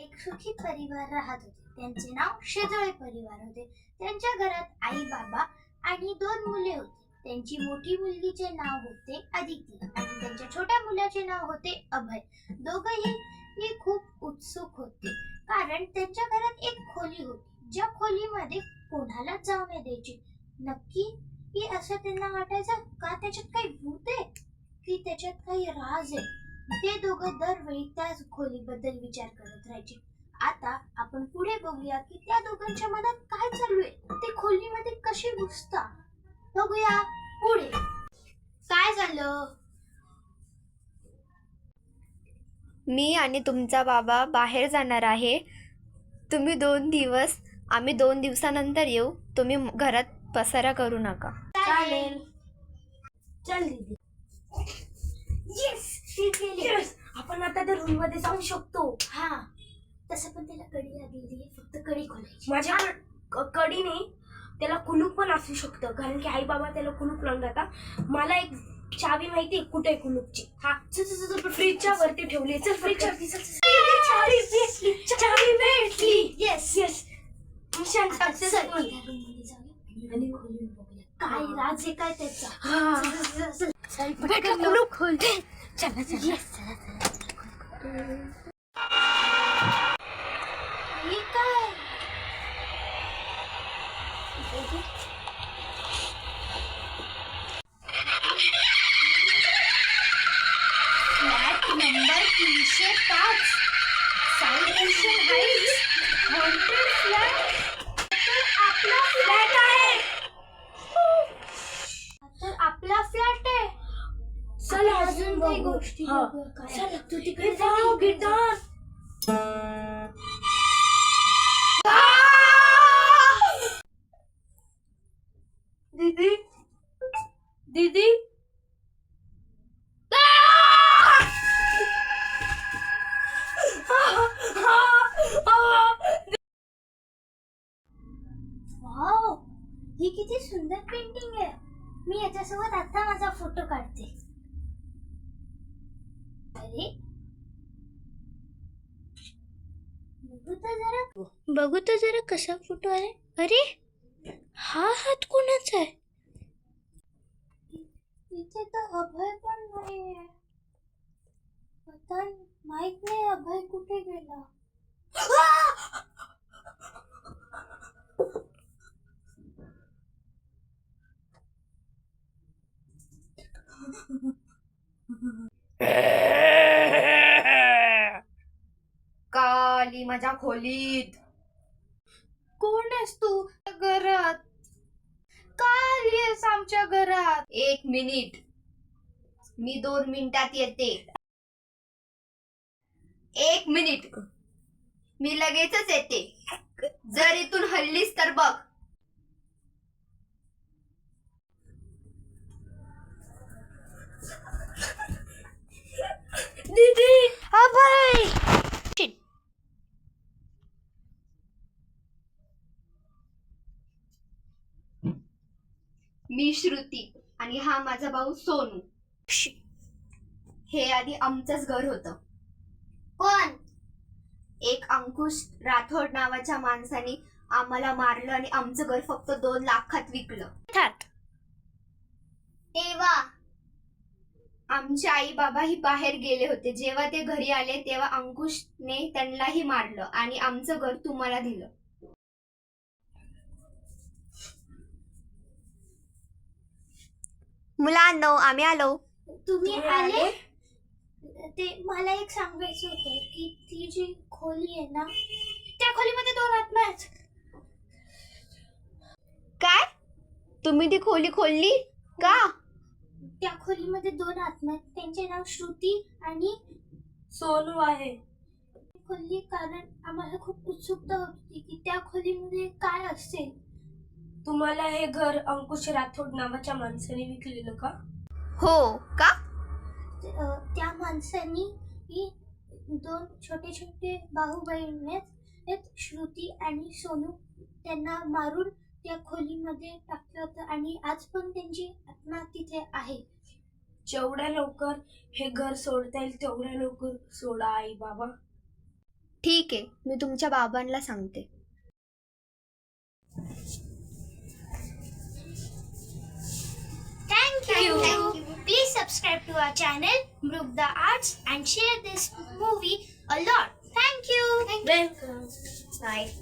एक सुखी परिवार राहत होते. त्यांचे नाव शेजाळे परिवार होते. त्यांच्या घरात आई बाबा आणि 2 मुले होती. त्यांची मोठी मुलगीचे नाव होते अदिती आणि त्यांच्या छोट्या मुलाचे नाव होते अभय. दोघंही खूप उत्सुक होते कारण त्यांच्या घरात एक खोली होती ज्या खोलीमध्ये कोणालाच जाऊ नाही द्यायची. नक्की की असं त्यांना वाटायचं का त्याच्यात काही भूत आहे की त्याच्यात काही राज आहे. ते दोघं दरवेळी त्याच खोलीबद्दल विचार करत राहायचे. आता आपण पुढे बघूया की त्या दोघांच्या मनात काय चालू आहे, ते खोलीमध्ये कशी घुसता. बघूया पुढे काय झालं. मी आणि तुमचा बाबा बाहेर जाणार आहे. तुम्ही 2 दिवस, आम्ही 2 दिवसानंतर येऊ. तुम्ही घरात पसारा करू नका. चालेल. चल दीदी. येस, आपण आता त्या रूम मध्ये जाऊ शकतो. हा तसं पण त्याला कडी लागलेली आहे, फक्त कडी खोलायची. माझ्या कडी नाही, त्याला कुलूप पण असू शकतं कारण की आई बाबा त्याला कुलूप लावून जातात. मला एक चावी माहिती आहे कुठे कुलूपची. हा फ्रीजच्या वरती ठेवली. चल फ्रीजच्या वरती चावी भेटली. येस येस आणि खोलून बघूया काय राज आहे काय त्याचा. कुलूप खोल. चला चला. हे काय flat number 305 south Asian heights haunted flat. आपला फ्लॅट आहे. तर आपला फ्लॅट आहे. चला अजून काही बघू. गोष्टी हा. बघूया काय. चला, तू तिकडे जाऊ गिटार. दीदी दीदी वाव, ही किती सुंदर पेंटिंग आहे. मी याच्यासोबत आता माझा फोटो काढते. अरे बघू तर जरा कसा फोटो आहे. अरे हा हात कोणाचा आहे. इथे तर अभय पण नाहीये. आता माहित नाही अभय कुठे गेला. काली माझ्या खोलीत. कोण आहेस तू घरात. काय आलीयस आमच्या घरात. 1 मिनिट, मी 2 मिनिटात येते. 1 मिनिट, मी लगेचच येते. जर इथून हल्लीस तर बघ. दीदी अभय. मी श्रुती आणि हा माझा भाऊ सोनू. हे आधी आमचंच घर होतं. पण एक अंकुश राठोड नावाच्या माणसाने आम्हाला मारलं आणि आमचं घर फक्त 2 लाखात विकलं. तेव्हा आमचे आई बाबाही बाहेर गेले होते. जेव्हा ते घरी आले तेव्हा अंकुशने त्यांनाही मारलं आणि आमचं घर तुम्हाला दिलं. मुलांनो, आम्ही आलो. तुम्ही आले. ते मला एक सांगायचं होतं की ती जी खोली आहे ना, त्या खोलीमध्ये 2 आत्मा आहेत. काय? तुम्ही ती खोली खोलली का? त्या खोलीमध्ये 2 आत्मा आहेत. त्यांचे नाव श्रुती आणि सोनू आहे. खोली कारण आम्हाला खूप उत्सुकता होती की त्या खोलीमध्ये काय असेल. तुम्हाला हे घर अंकुश राठोड नावाच्या माणसाने विकलेलं का? हो का? त्या माणसांनी ही 2 छोटे छोटे भाऊ बहीण आहेत, श्रुती आणि सोनू. त्यांना मारून त्या खोलीमध्ये टाकलं होतं आणि आज पण त्यांची आत्मा तिथे आहे. जेवढ्या लवकर हे घर सोडता येईल तेवढ्या लवकर सोडा आई बाबा. ठीक आहे, मी तुमच्या बाबांना सांगते. Thank you. Please subscribe to our channel, Mrugda Arts, and share this movie a lot. Thank you. Welcome. Bye.